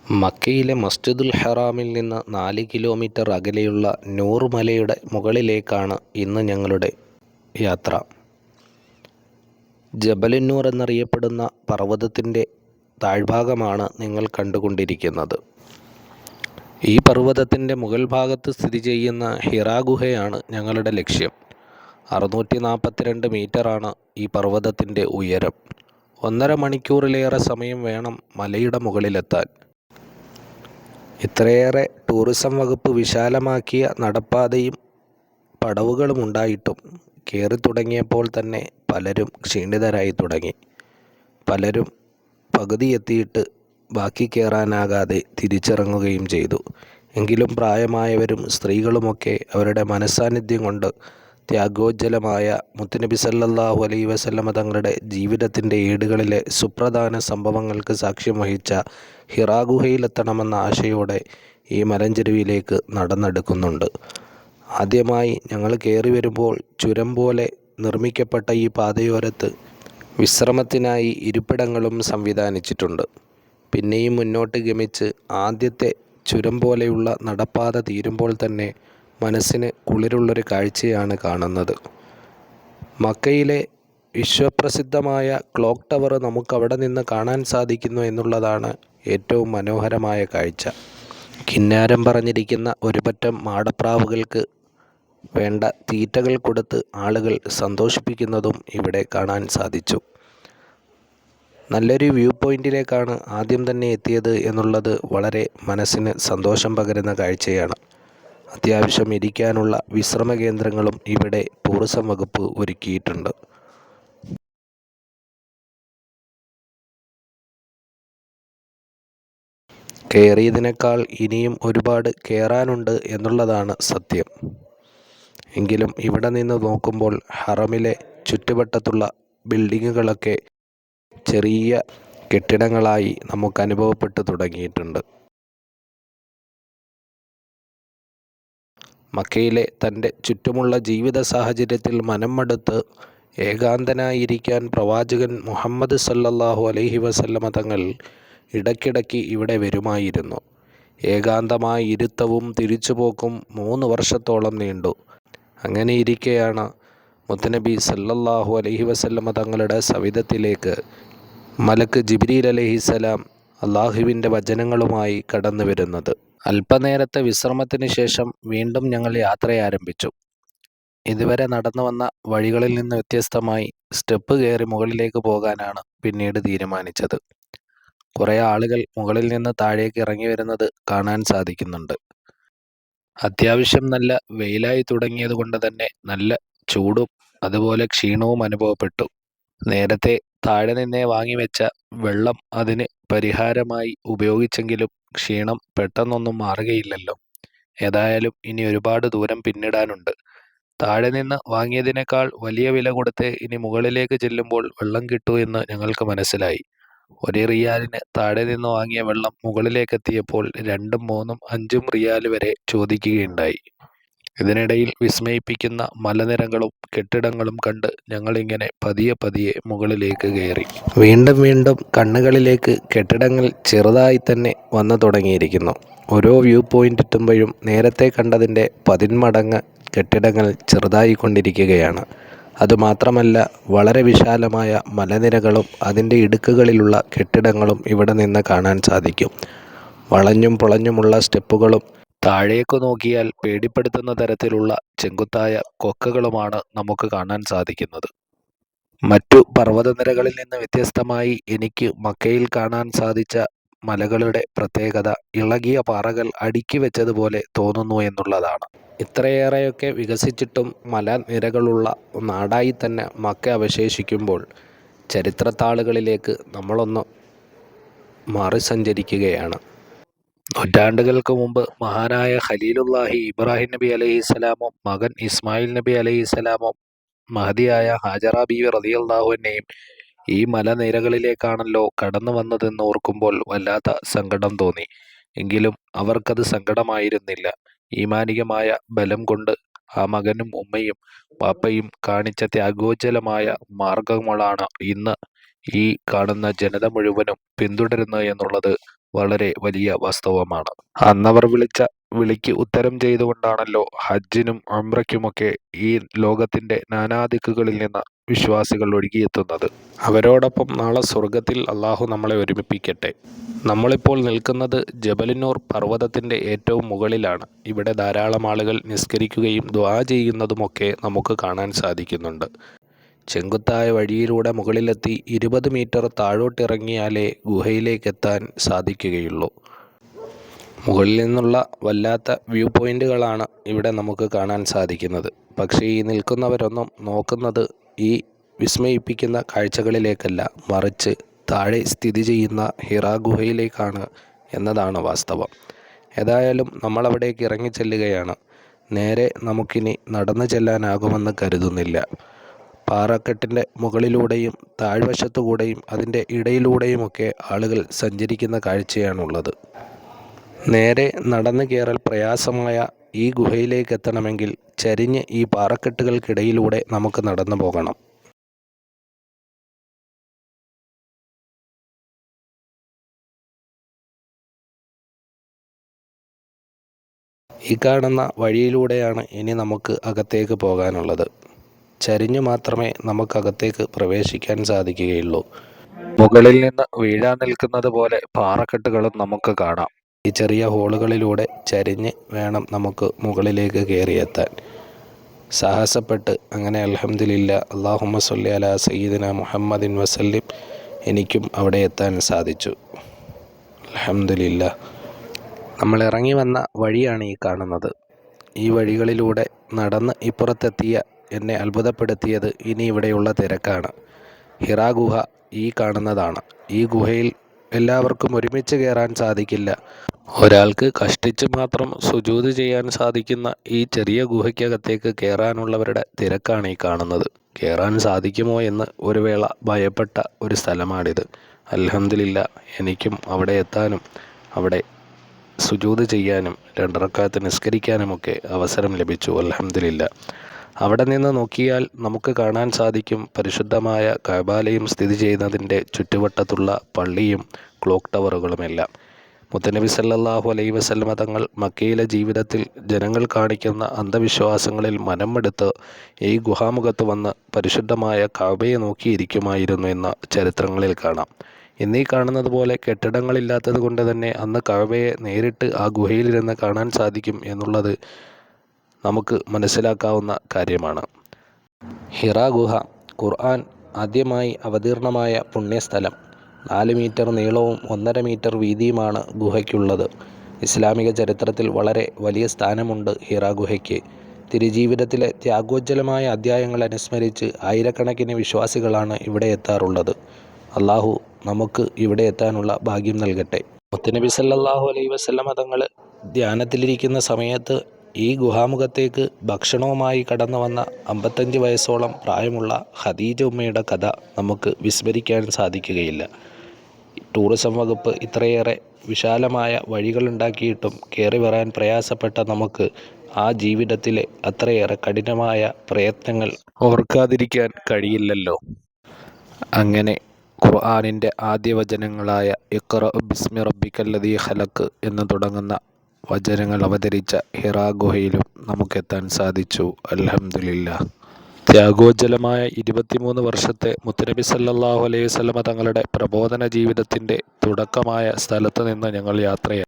മക്കയിലെ മസ്ജിദുൽ ഹറാമിൽ നിന്ന് 4 കിലോമീറ്റർ അകലെയുള്ള നൂർ മലയുടെ മുകളിലേക്കാണ് ഇന്ന് ഞങ്ങളുടെ യാത്ര. ജബലുന്നൂർ എന്നറിയപ്പെടുന്ന പർവ്വതത്തിൻ്റെ താഴ്ഭാഗമാണ് നിങ്ങൾ കണ്ടുകൊണ്ടിരിക്കുന്നത്. ഈ പർവ്വതത്തിൻ്റെ മുകൾ ഭാഗത്ത് സ്ഥിതി ചെയ്യുന്ന ഹിറാ ഗുഹയാണ് ഞങ്ങളുടെ ലക്ഷ്യം. 642 മീറ്ററാണ് ഈ പർവ്വതത്തിൻ്റെ ഉയരം. 1.5 മണിക്കൂറിലേറെ സമയം വേണം മലയുടെ മുകളിലെത്താൻ. ഇത്രയേറെ ടൂറിസം വകുപ്പ് വിശാലമാക്കിയ നടപ്പാതയും പടവുകളും ഉണ്ടായിട്ടും കയറി തുടങ്ങിയപ്പോൾ തന്നെ പലരും ക്ഷീണിതരായി തുടങ്ങി. പലരും പകുതി എത്തിയിട്ട് ബാക്കി കയറാനാകാതെ തിരിച്ചിറങ്ങുകയും ചെയ്തു. എങ്കിലും പ്രായമായവരും സ്ത്രീകളുമൊക്കെ അവരുടെ മനസ്സാന്നിധ്യം കൊണ്ട് ത്യാഗോജ്ജലമായ മുത്തുനബി സല്ലല്ലാഹു അലൈഹി വസല്ലമ തങ്ങളുടെ ജീവിതത്തിൻ്റെ ഏടുകളിലെ സുപ്രധാന സംഭവങ്ങൾക്ക് സാക്ഷ്യം വഹിച്ച ഹിറാ ഗുഹയിലെത്തണമെന്ന ആശയോടെ ഈ മലഞ്ചെരുവിലേക്ക് നടന്നെടുക്കുന്നുണ്ട്. ആദ്യമായി ഞങ്ങൾ കയറി വരുമ്പോൾ ചുരം പോലെ നിർമ്മിക്കപ്പെട്ട ഈ പാതയോരത്ത് വിശ്രമത്തിനായി ഇരിപ്പിടങ്ങളും സംവിധാനിച്ചിട്ടുണ്ട്. പിന്നെയും മുന്നോട്ട് ഗമിച്ച് ആദ്യത്തെ ചുരം പോലെയുള്ള നടപ്പാത തീരുമ്പോൾ തന്നെ മനസ്സിന് കുളിരുള്ളൊരു കാഴ്ചയാണ് കാണുന്നത്. മക്കയിലെ വിശ്വപ്രസിദ്ധമായ ക്ലോക്ക് ടവർ നമുക്കവിടെ നിന്ന് കാണാൻ സാധിക്കുന്നു എന്നുള്ളതാണ് ഏറ്റവും മനോഹരമായ കാഴ്ച. കിന്നാരം പറഞ്ഞിരിക്കുന്ന ഒരു പറ്റം മാടപ്രാവുകൾക്ക് വേണ്ട തീറ്റകൾ കൊടുത്ത് ആളുകൾ സന്തോഷിപ്പിക്കുന്നതും ഇവിടെ കാണാൻ സാധിച്ചു. നല്ലൊരു വ്യൂ പോയിൻറ്റിലേക്കാണ് ആദ്യം തന്നെ എത്തിയത് എന്നുള്ളത് വളരെ മനസ്സിന് സന്തോഷം പകരുന്ന കാഴ്ചയാണ്. അത്യാവശ്യം ഇരിക്കാനുള്ള വിശ്രമ കേന്ദ്രങ്ങളും ഇവിടെ ടൂറിസം വകുപ്പ് ഒരുക്കിയിട്ടുണ്ട്. കയറിയതിനേക്കാൾ ഇനിയും ഒരുപാട് കയറാനുണ്ട് എന്നുള്ളതാണ് സത്യം. എങ്കിലും ഇവിടെ നിന്ന് നോക്കുമ്പോൾ ഹറമിലെ ചുറ്റുവട്ടത്തുള്ള ബിൽഡിങ്ങുകളൊക്കെ ചെറിയ കെട്ടിടങ്ങളായി നമുക്ക് അനുഭവപ്പെട്ടു തുടങ്ങിയിട്ടുണ്ട്. മക്കയിലെ തൻ്റെ ചുറ്റുമുള്ള ജീവിത സാഹചര്യത്തിൽ മനം മടുത്ത് ഏകാന്തനായിരിക്കാൻ പ്രവാചകൻ മുഹമ്മദ് സല്ലല്ലാഹു അലൈഹി വസല്ലമ തങ്ങൾ ഇടയ്ക്കിടയ്ക്ക് ഇവിടെ വരുമായിരുന്നു. ഏകാന്തമായ ഇരുത്തവും തിരിച്ചുപോക്കും 3 വർഷത്തോളം നീണ്ടു. അങ്ങനെയിരിക്കെയാണ് മുത്തുനബി സല്ലല്ലാഹു അലൈഹി വസല്ലമ തങ്ങളുടെ സവിധത്തിലേക്ക് മലക്ക് ജിബ്രീൽ അലൈഹിസ്സലാം അള്ളാഹുവിൻ്റെ വചനങ്ങളുമായി കടന്നു വരുന്നത്. അല്പനേരത്തെ വിശ്രമത്തിന് ശേഷം വീണ്ടും ഞങ്ങൾ യാത്ര ആരംഭിച്ചു. ഇതുവരെ നടന്നു വന്ന വഴികളിൽ നിന്ന് വ്യത്യസ്തമായി സ്റ്റെപ്പ് കയറി മുകളിലേക്ക് പോകാനാണ് പിന്നീട് തീരുമാനിച്ചത്. കുറേ ആളുകൾ മുകളിൽ നിന്ന് താഴേക്ക് ഇറങ്ങി വരുന്നത് കാണാൻ സാധിക്കുന്നുണ്ട്. അത്യാവശ്യം നല്ല വെയിലായി തുടങ്ങിയത് കൊണ്ട് തന്നെ നല്ല ചൂടും അതുപോലെ ക്ഷീണവും അനുഭവപ്പെട്ടു. നേരത്തെ താഴെ നിന്നേ വാങ്ങിവെച്ച വെള്ളം അതിന് പരിഹാരമായി ഉപയോഗിച്ചെങ്കിലും ക്ഷീണം പെട്ടെന്നൊന്നും മാറുകയില്ലല്ലോ. ഏതായാലും ഇനി ഒരുപാട് ദൂരം പിന്നിടാനുണ്ട്. താഴെ നിന്ന് വാങ്ങിയതിനേക്കാൾ വലിയ വില കൊടുത്ത് ഇനി മുകളിലേക്ക് ചെല്ലുമ്പോൾ വെള്ളം കിട്ടൂ എന്ന് ഞങ്ങൾക്ക് മനസ്സിലായി. 1 റിയാലിന് താഴെ നിന്ന് വാങ്ങിയ വെള്ളം മുകളിലേക്കെത്തിയപ്പോൾ 2, 3, 5 റിയാൽ വരെ ചോദിക്കുകയുണ്ടായി. ഇതിനിടയിൽ വിസ്മയിപ്പിക്കുന്ന മലനിരകളും കെട്ടിടങ്ങളും കണ്ട് ഞങ്ങളിങ്ങനെ പതിയെ പതിയെ മുകളിലേക്ക് കയറി. വീണ്ടും വീണ്ടും കണ്ണുകളിലേക്ക് കെട്ടിടങ്ങൾ ചെറുതായി തന്നെ വന്നു തുടങ്ങിയിരിക്കുന്നു. ഓരോ വ്യൂ പോയിൻ്റ് എത്തുമ്പോഴും നേരത്തെ കണ്ടതിൻ്റെ 10 മടങ്ങ് കെട്ടിടങ്ങൾ ചെറുതായിക്കൊണ്ടിരിക്കുകയാണ്. അതുമാത്രമല്ല, വളരെ വിശാലമായ മലനിരകളും അതിൻ്റെ ഇടുക്കുകളിലുള്ള കെട്ടിടങ്ങളും ഇവിടെ നിന്ന് കാണാൻ സാധിക്കും. വളഞ്ഞും പുളഞ്ഞുമുള്ള സ്റ്റെപ്പുകളും താഴേക്ക് നോക്കിയാൽ പേടിപ്പെടുത്തുന്ന തരത്തിലുള്ള ചെങ്കുത്തായ കൊക്കകളുമാണ് നമുക്ക് കാണാൻ സാധിക്കുന്നത്. മറ്റു പർവ്വതനിരകളിൽ നിന്ന് വ്യത്യസ്തമായി എനിക്ക് മക്കയിൽ കാണാൻ സാധിച്ച മലകളുടെ പ്രത്യേകത ഇളകിയ പാറകൾ അടുക്കി വെച്ചതുപോലെ തോന്നുന്നു എന്നുള്ളതാണ്. ഇത്രയേറെയൊക്കെ വികസിച്ചിട്ടും മലനിരകളുള്ള നാടായി തന്നെ മക്ക അവശേഷിക്കുമ്പോൾ ചരിത്രത്താളുകളിലേക്ക് നമ്മളൊന്ന് മാറി സഞ്ചരിക്കുകയാണ്. നൂറ്റാണ്ടുകൾക്ക് മുമ്പ് മഹാനായ ഖലീലുല്ലാഹി ഇബ്രാഹിം നബി അലൈഹിസ്സലാമും മകൻ ഇസ്മായിൽ നബി അലൈഹിസ്സലാമും മഹദിയായ ഹാജറ ബീവി റളിയല്ലാഹു അൻഹയും ഈ മലനിരകളിലേക്കാണല്ലോ കടന്നു വന്നതെന്ന് ഓർക്കുമ്പോൾ വല്ലാത്ത സങ്കടം തോന്നി. എങ്കിലും അവർക്കത് സങ്കടമായിരുന്നില്ല. ഈമാനികമായ ബലം കൊണ്ട് ആ മകനും ഉമ്മയും പാപ്പയും കാണിച്ച ത്യാഗോജ്ജലമായ മാർഗങ്ങളാണ് ഇന്ന് ഈ കാണുന്ന ജനത മുഴുവനും പിന്തുടരുന്നത് എന്നുള്ളത് വളരെ വലിയ വാസ്തവമാണ്. അന്നവർ വിളിച്ച വിളിക്ക് ഉത്തരം ചെയ്തുകൊണ്ടാണല്ലോ ഹജ്ജിനും ഉംറയ്ക്കുമൊക്കെ ഈ ലോകത്തിൻ്റെ നാനാദിക്കുകളിൽ നിന്ന് വിശ്വാസികൾ ഒഴുകിയെത്തുന്നത്. അവരോടൊപ്പം നാളെ സ്വർഗത്തിൽ അള്ളാഹു നമ്മളെ ഒരുമിപ്പിക്കട്ടെ. നമ്മളിപ്പോൾ നിൽക്കുന്നത് ജബലുന്നൂർ പർവ്വതത്തിൻ്റെ ഏറ്റവും മുകളിലാണ്. ഇവിടെ ധാരാളം ആളുകൾ നിസ്കരിക്കുകയും ദുആ ചെയ്യുന്നതുമൊക്കെ നമുക്ക് കാണാൻ സാധിക്കുന്നുണ്ട്. ചെങ്കുത്തായ വഴിയിലൂടെ മുകളിലെത്തി 20 മീറ്റർ താഴോട്ടിറങ്ങിയാലേ ഗുഹയിലേക്കെത്താൻ സാധിക്കുകയുള്ളൂ. മുകളിൽ നിന്നുള്ള വല്ലാത്ത വ്യൂ പോയിൻ്റുകളാണ് ഇവിടെ നമുക്ക് കാണാൻ സാധിക്കുന്നത്. പക്ഷേ ഈ നിൽക്കുന്നവരൊന്നും നോക്കുന്നത് ഈ വിസ്മയിപ്പിക്കുന്ന കാഴ്ചകളിലേക്കല്ല, മറിച്ച് താഴെ സ്ഥിതി ചെയ്യുന്ന ഹിറാ ഗുഹയിലേക്കാണ് എന്നതാണ് വാസ്തവം. ഏതായാലും നമ്മളവിടേക്ക് ഇറങ്ങിച്ചെല്ലുകയാണ്. നേരെ നമുക്കിനി നടന്നു ചെല്ലാനാകുമെന്ന് കരുതുന്നില്ല. പാറക്കെട്ടിൻ്റെ മുകളിലൂടെയും താഴ്വശത്തുകൂടെയും അതിൻ്റെ ഇടയിലൂടെയുമൊക്കെ ആളുകൾ സഞ്ചരിക്കുന്ന കാഴ്ചയാണുള്ളത്. നേരെ നടന്നു കയറൽ പ്രയാസമായ ഈ ഗുഹയിലേക്ക് എത്തണമെങ്കിൽ ചരിഞ്ഞ് ഈ പാറക്കെട്ടുകൾക്കിടയിലൂടെ നമുക്ക് നടന്നു പോകണം. ഈ കാണുന്ന വഴിയിലൂടെയാണ് ഇനി നമുക്ക് അകത്തേക്ക് പോകാനുള്ളത്. ചരിഞ്ഞു മാത്രമേ നമുക്കകത്തേക്ക് പ്രവേശിക്കാൻ സാധിക്കുകയുള്ളൂ. മുകളിൽ നിന്ന് വീഴാൻ നിൽക്കുന്നത് പോലെ പാറക്കെട്ടുകളും നമുക്ക് കാണാം. ഈ ചെറിയ ഹോളുകളിലൂടെ ചരിഞ്ഞ് വേണം നമുക്ക് മുകളിലേക്ക് കയറിയെത്താൻ. സാഹസപ്പെട്ട് അങ്ങനെ അൽഹംദുലില്ലാ, അല്ലാഹുമ്മ സ്വല്ലി അലാ സയ്യിദിന മുഹമ്മദിൻ വസല്ലിം, എനിക്കും അവിടെ എത്താൻ സാധിച്ചു. അൽഹംദുലില്ലാ. നമ്മൾ ഇറങ്ങി വന്ന വഴിയാണ് ഈ കാണുന്നത്. ഈ വഴികളിലൂടെ നടന്ന് ഇപ്പുറത്തെത്തിയ എന്നെ അത്ഭുതപ്പെടുത്തിയത് ഇനി ഇവിടെയുള്ള തിരക്കാണ്. ഹിറാ ഗുഹ ഈ കാണുന്നതാണ്. ഈ ഗുഹയിൽ എല്ലാവർക്കും ഒരുമിച്ച് കയറാൻ സാധിക്കില്ല. ഒരാൾക്ക് കഷ്ടിച്ച് മാത്രം സുജൂദ് ചെയ്യാൻ സാധിക്കുന്ന ഈ ചെറിയ ഗുഹയ്ക്കകത്തേക്ക് കയറാനുള്ളവരുടെ തിരക്കാണ് ഈ കാണുന്നത്. കയറാൻ സാധിക്കുമോ എന്ന് ഒരു വേള ഭയപ്പെട്ട ഒരു സ്ഥലമാണിത്. അൽഹംദുലില്ലാ, എനിക്കും അവിടെ എത്താനും അവിടെ സുജൂദ് ചെയ്യാനും 2 റക്അത്ത് നിസ്കരിക്കാനുമൊക്കെ അവസരം ലഭിച്ചു. അൽഹംദുലില്ലാ. അവിടെ നിന്ന് നോക്കിയാൽ നമുക്ക് കാണാൻ സാധിക്കും പരിശുദ്ധമായ കഅബാലയം സ്ഥിതി ചെയ്യുന്നതിൻ്റെ ചുറ്റുവട്ടത്തുള്ള പള്ളിയും ക്ലോക്ക് ടവറുകളുമെല്ലാം. മുത്തനബി സല്ലല്ലാഹു അലൈഹി വസല്ലമ തങ്ങൾ മക്കയിലെ ജീവിതത്തിൽ ജനങ്ങൾ കാണിക്കുന്ന അന്ധവിശ്വാസങ്ങളിൽ മനമെടുത്ത് ഈ ഗുഹാമുഖത്ത് വന്ന് പരിശുദ്ധമായ കഅബയെ നോക്കിയിരിക്കുമായിരുന്നു എന്ന ചരിത്രങ്ങളിൽ കാണാം. ഇന്നീ കാണുന്നത് പോലെ കെട്ടിടങ്ങളില്ലാത്തത് കൊണ്ട് തന്നെ അന്ന് കഅബയെ നേരിട്ട് ആ ഗുഹയിലിരുന്ന് കാണാൻ സാധിക്കും എന്നുള്ളത് നമുക്ക് മനസ്സിലാക്കാവുന്ന കാര്യമാണ്. ഹിറാ ഗുഹ ഖുർആൻ ആദ്യമായി അവതീർണമായ പുണ്യസ്ഥലം. 4 മീറ്റർ നീളവും 1.5 മീറ്റർ വീതിയുമാണ് ഗുഹയ്ക്കുള്ളത്. ഇസ്ലാമിക ചരിത്രത്തിൽ വളരെ വലിയ സ്ഥാനമുണ്ട് ഹിറാ ഗുഹയ്ക്ക്. തിരുജീവിതത്തിലെ ത്യാഗോജ്ജലമായ അധ്യായങ്ങൾ അനുസ്മരിച്ച് ആയിരക്കണക്കിന് വിശ്വാസികളാണ് ഇവിടെ എത്താറുള്ളത്. അള്ളാഹു നമുക്ക് ഇവിടെ എത്താനുള്ള ഭാഗ്യം നൽകട്ടെ. മുത്തനബി സല്ലല്ലാഹു അലൈഹി വസല്ലമ തങ്ങൾ ധ്യാനത്തിലിരിക്കുന്ന സമയത്ത് ഈ ഗുഹാമുഖത്തേക്ക് ഭക്ഷണവുമായി കടന്നു വന്ന 55 വയസ്സോളം പ്രായമുള്ള ഖദീജ ഉമ്മയുടെ കഥ നമുക്ക് വിസ്മരിക്കാൻ സാധിക്കുകയില്ല. ടൂറിസം വകുപ്പ് ഇത്രയേറെ വിശാലമായ വഴികളുണ്ടാക്കിയിട്ടും കയറി വരാൻ പ്രയാസപ്പെട്ട നമുക്ക് ആ ജീവിതത്തിലെ അത്രയേറെ കഠിനമായ പ്രയത്നങ്ങൾ ഓർക്കാതിരിക്കാൻ കഴിയില്ലല്ലോ. അങ്ങനെ ഖുർആനിൻ്റെ ആദ്യ വചനങ്ങളായ ഇഖ്റ ബിസ്മി റബ്ബിക്കല്ലദീ ഖലഖ് എന്ന് തുടങ്ങുന്ന വചനങ്ങൾ അവതരിച്ച ഹിറാ ഗുഹയിലും നമുക്കെത്താൻ സാധിച്ചു. അൽഹംദുലില്ലാ. ത്യാഗോജ്ജലമായ 23 വർഷത്തെ മുത്തനബി സല്ലല്ലാഹു അലൈഹി വസല്ലമ തങ്ങളുടെ പ്രബോധന ജീവിതത്തിൻ്റെ തുടക്കമായ സ്ഥലത്ത് നിന്ന് ഞങ്ങൾ യാത്രയായി.